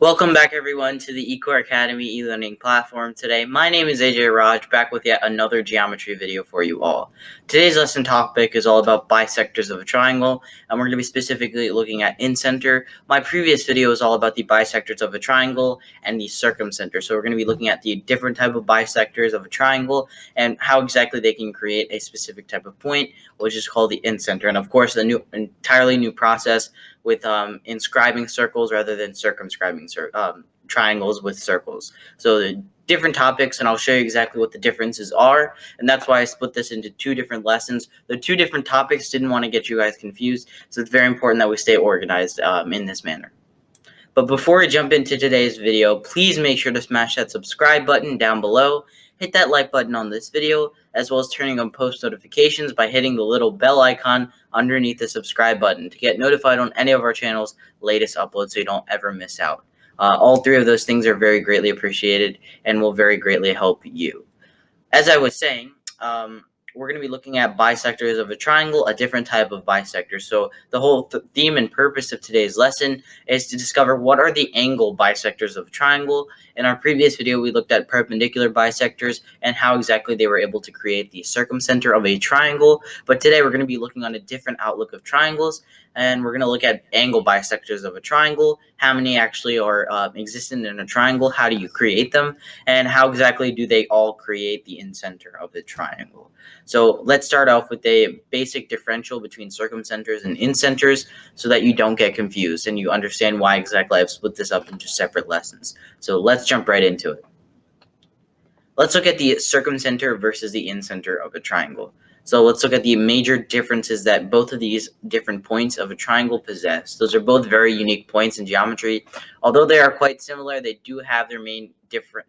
Welcome back, everyone, to the eCoreAcademy e-learning platform. Today, my name is AJay Raj, back with yet another geometry video for you all. Today's lesson topic is all about bisectors of a triangle, and we're going to be specifically looking at Incenter. My previous video was all about the bisectors of a triangle and the Circumcenter. So we're going to be looking at the different type of bisectors of a triangle and how exactly they can create a specific type of point, which is called the Incenter. And of course, the entirely new process with inscribing circles rather than circumscribing triangles with circles. So the different topics, and I'll show you exactly what the differences are, and that's why I split this into two different lessons. The two different topics, didn't want to get you guys confused, so it's very important that we stay organized in this manner. But before I jump into today's video, please make sure to smash that subscribe button down below, hit that like button on this video, as well as turning on post notifications by hitting the little bell icon underneath the subscribe button to get notified on any of our channel's latest uploads so you don't ever miss out. All three of those things are very greatly appreciated and will very greatly help you. As I was saying, we're going to be looking at bisectors of a triangle, a different type of bisector. So the whole theme and purpose of today's lesson is to discover what are the angle bisectors of a triangle. In our previous video, we looked at perpendicular bisectors and how exactly they were able to create the circumcenter of a triangle. But today we're going to be looking on a different outlook of triangles, and we're going to look at angle bisectors of a triangle, how many actually are existent in a triangle, how do you create them, and how exactly do they all create the incenter of the triangle. So let's start off with a basic differential between circumcenters and incenters so that you don't get confused and you understand why exactly I've split this up into separate lessons. So let's jump right into it. Let's look at the circumcenter versus the incenter of a triangle. So let's look at the major differences that both of these different points of a triangle possess. Those are both very unique points in geometry. Although they are quite similar, they do have their main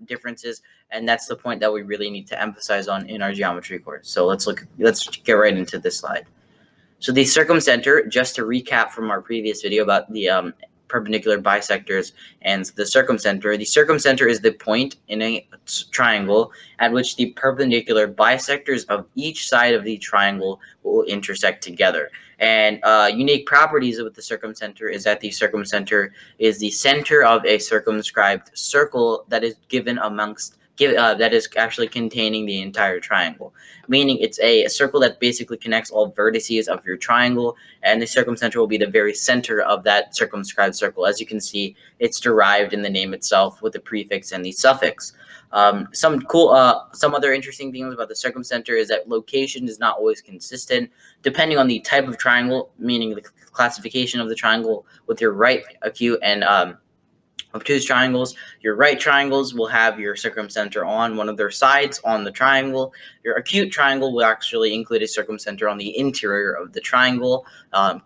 differences, and that's the point that we really need to emphasize on in our geometry course. So let's get right into this slide. So the circumcenter, just to recap from our previous video about the perpendicular bisectors and the circumcenter is the point in a triangle at which the perpendicular bisectors of each side of the triangle will intersect together. And unique properties with the circumcenter is that the circumcenter is the center of a circumscribed circle that is given amongst that is actually containing the entire triangle, meaning it's a circle that basically connects all vertices of your triangle, and the circumcenter will be the very center of that circumscribed circle. As you can see, it's derived in the name itself with the prefix and the suffix. Some other interesting things about the circumcenter is that location is not always consistent depending on the type of triangle, meaning the classification of the triangle. With your right, acute, and obtuse triangles, your right triangles will have your circumcenter on one of their sides on the triangle. Your acute triangle will actually include a circumcenter on the interior of the triangle,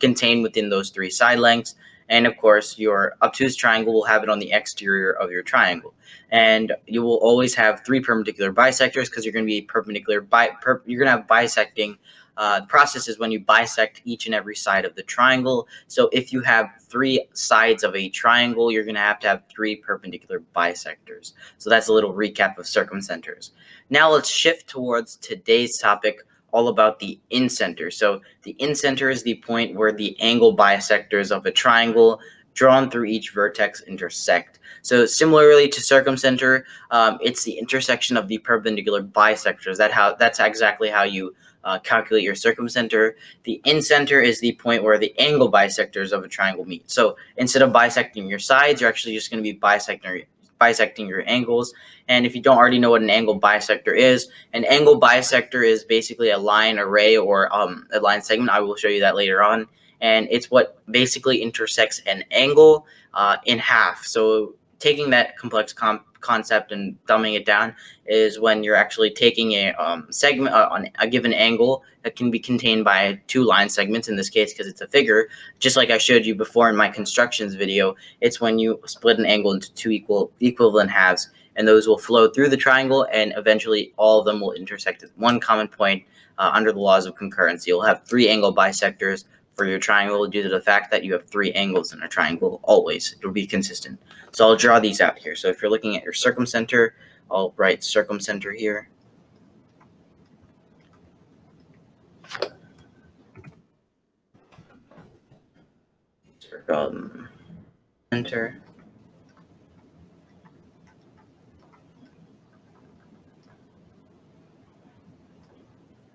contained within those three side lengths. And of course, your obtuse triangle will have it on the exterior of your triangle. And you will always have three perpendicular bisectors because you're going to be you're going to have bisecting. The process is when you bisect each and every side of the triangle. So if you have three sides of a triangle, you're going to have three perpendicular bisectors. So that's a little recap of circumcenters. Now let's shift towards today's topic, all about the incenter. So the incenter is the point where the angle bisectors of a triangle drawn through each vertex intersect. So similarly to circumcenter, it's the intersection of the perpendicular bisectors. That's exactly how you calculate your circumcenter. The incenter is the point where the angle bisectors of a triangle meet. So instead of bisecting your sides, you're actually just going to be bisecting your angles. And if you don't already know what an angle bisector is, an angle bisector is basically a line array or a line segment. I will show you that later on. And it's what basically intersects an angle in half. So taking that complex concept and dumbing it down is when you're actually taking a segment on a given angle that can be contained by two line segments. In this case, because it's a figure, just like I showed you before in my constructions video, it's when you split an angle into two equivalent halves, and those will flow through the triangle, and eventually all of them will intersect at one common point under the laws of concurrency. You'll have three angle bisectors for your triangle due to the fact that you have three angles in a triangle always. It will be consistent. So I'll draw these out here. So if you're looking at your circumcenter, I'll write circumcenter here. Circumcenter.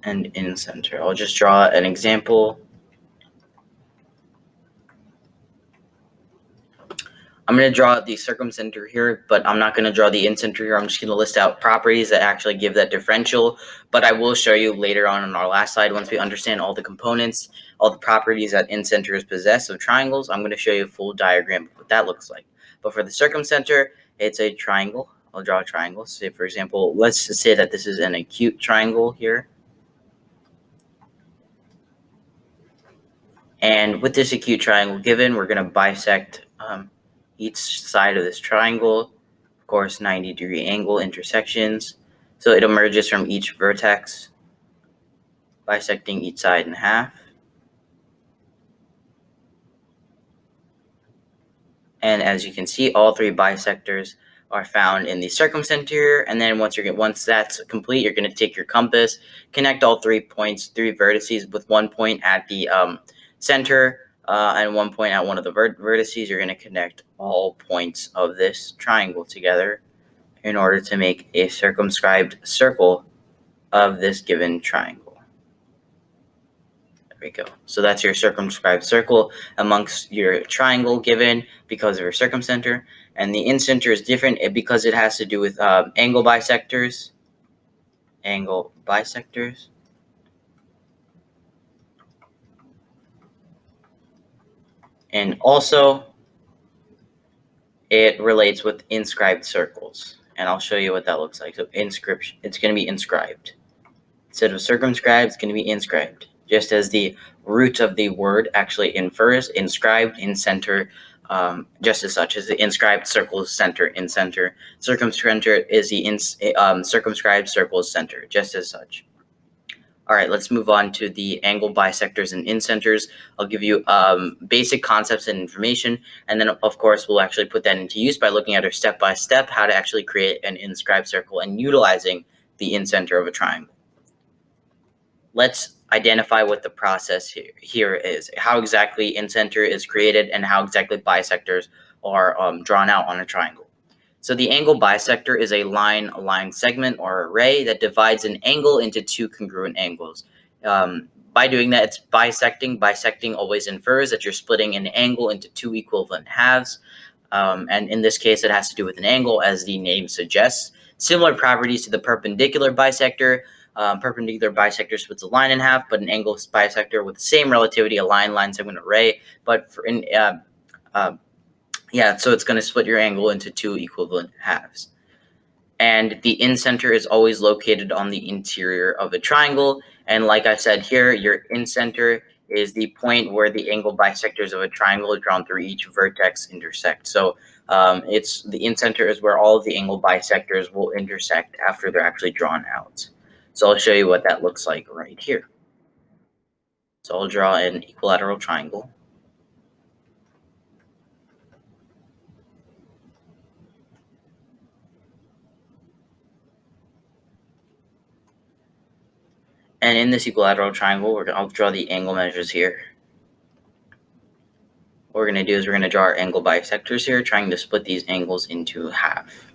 And Incenter. I'll just draw an example. I'm going to draw the circumcenter here, but I'm not going to draw the incenter here. I'm just going to list out properties that actually give that differential, but I will show you later on in our last slide, once we understand all the components, all the properties that incenters possess of triangles, I'm going to show you a full diagram of what that looks like. But for the circumcenter, it's a triangle. I'll draw a triangle. Say, for example, let's say that this is an acute triangle here. And with this acute triangle given, we're going to bisect each side of this triangle, of course, 90-degree angle intersections. So it emerges from each vertex, bisecting each side in half. And as you can see, all three bisectors are found in the circumcenter. And then once that's complete, you're going to take your compass, connect all 3 points, 3 vertices, with 1 point at the center and 1 point at one of the vertices. You're going to connect all points of this triangle together in order to make a circumscribed circle of this given triangle. There we go. So that's your circumscribed circle amongst your triangle given because of your circumcenter. And the incenter is different because it has to do with angle bisectors. Angle bisectors. And also, it relates with inscribed circles. And I'll show you what that looks like. So inscription, it's going to be inscribed. Instead of circumscribed, it's going to be inscribed. Just as the root of the word actually infers, inscribed, incenter, just as such as the inscribed circle's center, incenter. Circumcenter is the circumscribed circle's center, just as such. All right, let's move on to the angle bisectors and incenters. I'll give you basic concepts and information, and then, of course, we'll actually put that into use by looking at our step-by-step how to actually create an inscribed circle and utilizing the incenter of a triangle. Let's identify what the process here is, how exactly incenter is created, and how exactly bisectors are drawn out on a triangle. So the angle bisector is a line segment or array that divides an angle into 2 congruent angles. By doing that, it's bisecting. Bisecting always infers that you're splitting an angle into 2 equivalent halves. And in this case, it has to do with an angle, as the name suggests. Similar properties to the perpendicular bisector. Perpendicular bisector splits a line in half, but an angle bisector with the same relativity, a line segment array. But so it's going to split your angle into 2 equivalent halves. And the incenter is always located on the interior of a triangle. And like I said here, your incenter is the point where the angle bisectors of a triangle drawn through each vertex intersect. So it's the incenter is where all of the angle bisectors will intersect after they're actually drawn out. So I'll show you what that looks like right here. So I'll draw an equilateral triangle. And in this equilateral triangle, I'll draw the angle measures here. What we're going to do is we're going to draw our angle bisectors here, trying to split these angles into half.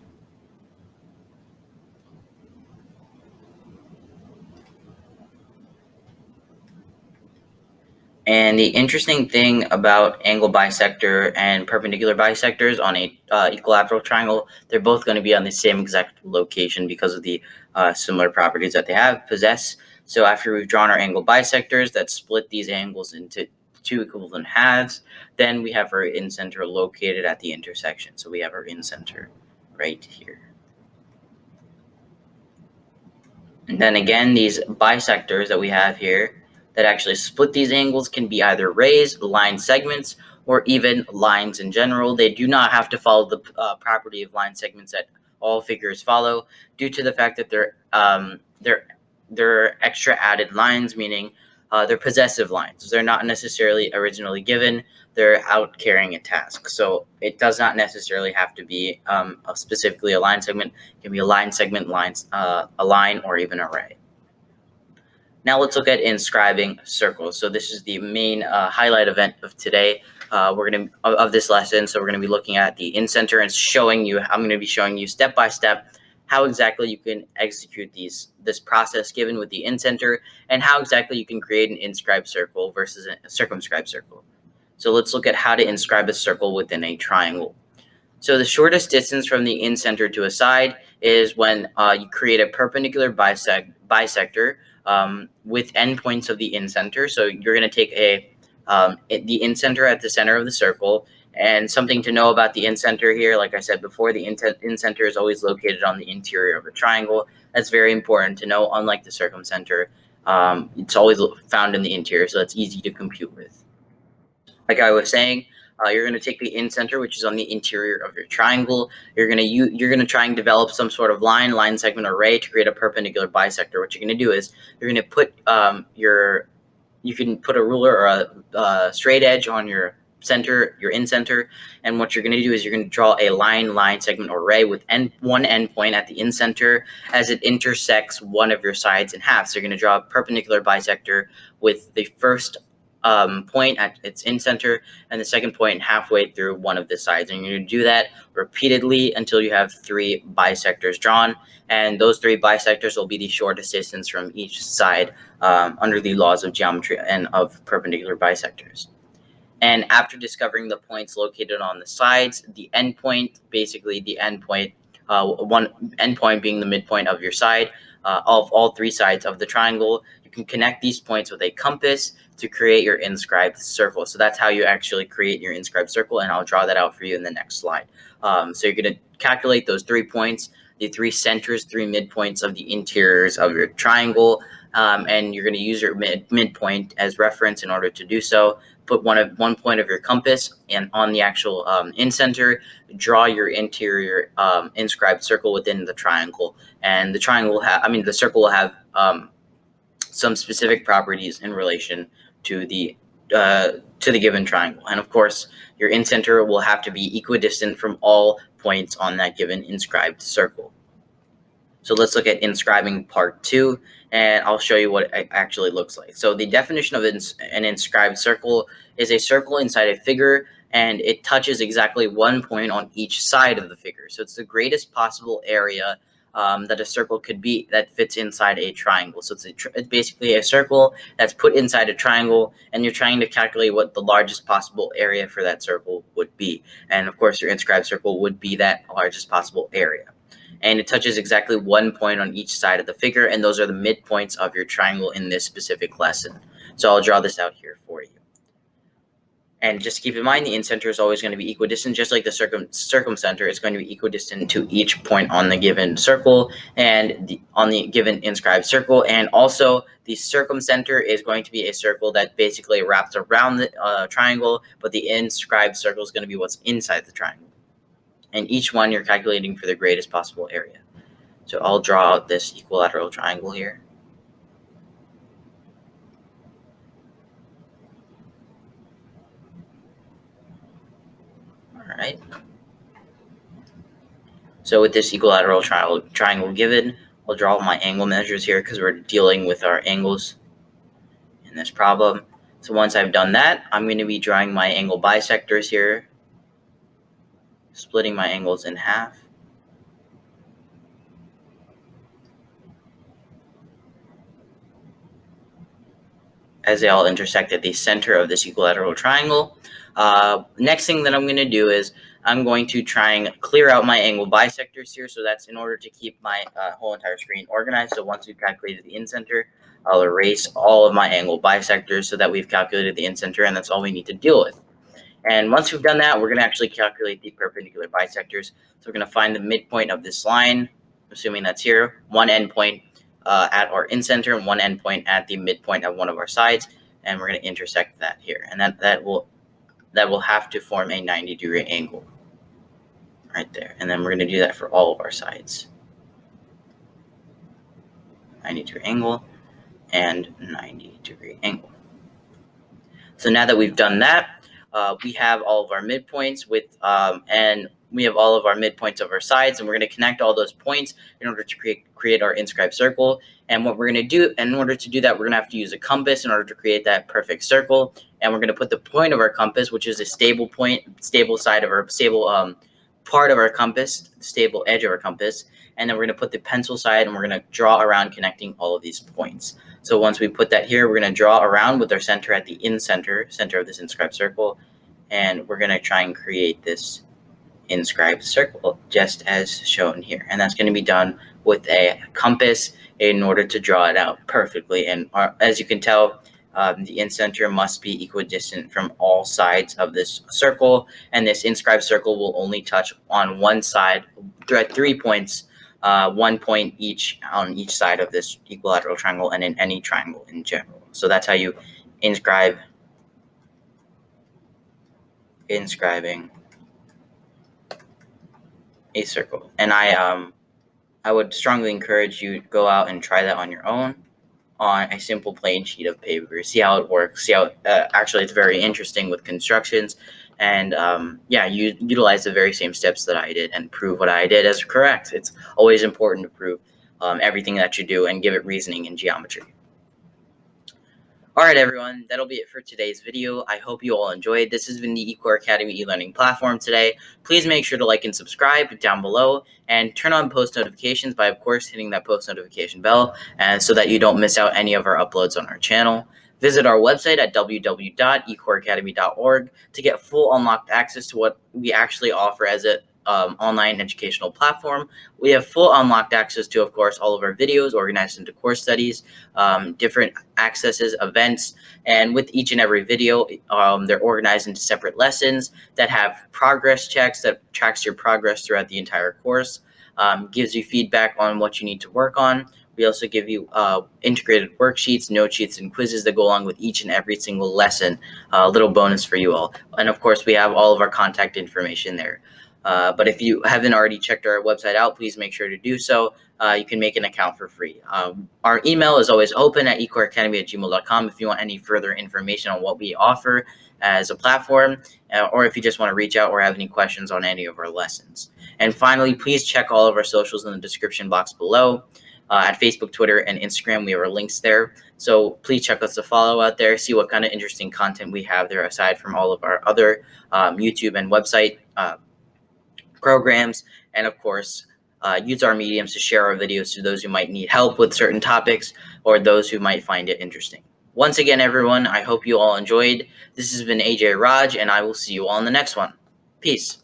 And the interesting thing about angle bisector and perpendicular bisectors on a equilateral triangle, they're both going to be on the same exact location because of the similar properties that they possess. So after we've drawn our angle bisectors that split these angles into 2 equivalent halves, then we have our incenter located at the intersection. So we have our incenter right here. And then again, these bisectors that we have here that actually split these angles can be either rays, line segments, or even lines in general. They do not have to follow the property of line segments that all figures follow, due to the fact that they're extra added lines, meaning they're possessive lines. They're not necessarily originally given. They're out carrying a task. So it does not necessarily have to be specifically a line segment. It can be a line segment, a line, or even an array. Now let's look at inscribing circles. So this is the main highlight event of today. Of this lesson. So we're gonna be looking at the Incenter and showing you. I'm gonna be showing you step by step how exactly you can execute this process given with the Incenter, and how exactly you can create an inscribed circle versus a circumscribed circle. So let's look at how to inscribe a circle within a triangle. So the shortest distance from the incenter to a side is when you create a perpendicular bisector with endpoints of the incenter. So you're going to take the incenter at the center of the circle. And something to know about the incenter here, like I said before, the incenter is always located on the interior of a triangle. That's very important to know. Unlike the circumcenter, it's always found in the interior, so that's easy to compute with. Like I was saying, you're going to take the incenter, which is on the interior of your triangle. You're going to try and develop some sort of line segment array to create a perpendicular bisector. What you're going to do is you're going to put you can put a ruler or a straight edge on your center, your incenter, and what you're going to do is you're going to draw a line segment array with one endpoint at the incenter as it intersects one of your sides in half. So you're going to draw a perpendicular bisector with the first point at its incenter and the second point halfway through one of the sides, and you're going to do that repeatedly until you have 3 bisectors drawn, and those 3 bisectors will be the shortest distance from each side under the laws of geometry and of perpendicular bisectors. And after discovering the points located on the sides, the endpoint, basically the endpoint, one endpoint being the midpoint of your side, of all 3 sides of the triangle, you can connect these points with a compass to create your inscribed circle. So that's how you actually create your inscribed circle, and I'll draw that out for you in the next slide. So you're going to calculate those 3 points, the 3 centers, 3 midpoints of the interiors of your triangle, and you're going to use your midpoint as reference in order to do so. Put one point of your compass and on the actual incenter, draw your interior inscribed circle within the triangle, and the circle will have some specific properties in relation to the given triangle. And of course, your incenter will have to be equidistant from all points on that given inscribed circle. So let's look at inscribing part 2, and I'll show you what it actually looks like. So the definition of an inscribed circle is a circle inside a figure, and it touches exactly one point on each side of the figure. So it's the greatest possible area that a circle could be that fits inside a triangle. So it's basically a circle that's put inside a triangle, and you're trying to calculate what the largest possible area for that circle would be. And of course, your inscribed circle would be that largest possible area. And it touches exactly one point on each side of the figure, and those are the midpoints of your triangle in this specific lesson. So I'll draw this out here for you. And just keep in mind, the incenter is always going to be equidistant, just like the circumcenter is going to be equidistant to each point on the given circle and on the given inscribed circle. And also, the circumcenter is going to be a circle that basically wraps around the triangle, but the inscribed circle is going to be what's inside the triangle. And each one you're calculating for the greatest possible area. So I'll draw out this equilateral triangle here. All right. So with this equilateral triangle given, I'll draw my angle measures here because we're dealing with our angles in this problem. So once I've done that, I'm going to be drawing my angle bisectors here, splitting my angles in half. As they all intersect at the center of this equilateral triangle. Next thing that I'm going to do is I'm going to try and clear out my angle bisectors here. So that's in order to keep my whole entire screen organized. So once we've calculated the incenter, I'll erase all of my angle bisectors so that we've calculated the incenter, and that's all we need to deal with. And once we've done that, we're going to actually calculate the perpendicular bisectors. So we're going to find the midpoint of this line, assuming that's here, one endpoint at our incenter and one endpoint at the midpoint of one of our sides, and we're going to intersect that here, and that will have to form a 90-degree angle right there. And then we're going to do that for all of our sides. 90-degree angle. and 90-degree angle. So now that we've done that, we have all of our midpoints and we have all of our midpoints of our sides, and we're going to connect all those points in order to create our inscribed circle. And what we're going to do, and in order to do that, we're going to have to use a compass in order to create that perfect circle. And we're going to put the point of our compass, which is a stable point, stable side of our stable part of our compass, stable edge of our compass. And then we're going to put the pencil side, and we're going to draw around connecting all of these points. So once we put that here, we're going to draw around with our center at the center of this inscribed circle. And we're going to try and create this inscribed circle just as shown here. And that's going to be done with a compass in order to draw it out perfectly. And as you can tell, the incenter must be equidistant from all sides of this circle. And this inscribed circle will only touch on one side at 3 points, 1 point each on each side of this equilateral triangle and in any triangle in general. So that's how you inscribing a circle. And I would strongly encourage you to go out and try that on your own on a simple plain sheet of paper. See how it works. See how actually it's very interesting with constructions. And you utilize the very same steps that I did and prove what I did as correct. It's always important to prove everything that you do and give it reasoning in geometry. All right, everyone, that'll be it for today's video. I hope you all enjoyed. This has been the eCoreAcademy e-learning platform today. Please make sure to like and subscribe down below and turn on post notifications by, of course, hitting that post notification bell and so that you don't miss out any of our uploads on our channel. Visit our website at www.ecoreacademy.org to get full unlocked access to what we actually offer as an online educational platform. We have full unlocked access to, of course, all of our videos organized into course studies, different accesses, events, and with each and every video, they're organized into separate lessons that have progress checks that tracks your progress throughout the entire course, gives you feedback on what you need to work on. We also give you integrated worksheets, note sheets, and quizzes that go along with each and every single lesson, a little bonus for you all. And of course, we have all of our contact information there. But if you haven't already checked our website out, please make sure to do so. You can make an account for free. Our email is always open at eCoreAcademy@gmail.com if you want any further information on what we offer as a platform, or if you just want to reach out or have any questions on any of our lessons. And finally, please check all of our socials in the description box below. At Facebook, Twitter, and Instagram, we have our links there. So please check us to follow out there, see what kind of interesting content we have there aside from all of our other YouTube and website programs. And of course, use our mediums to share our videos to those who might need help with certain topics or those who might find it interesting. Once again, everyone, I hope you all enjoyed. This has been AJay Raj, and I will see you all in the next one. Peace.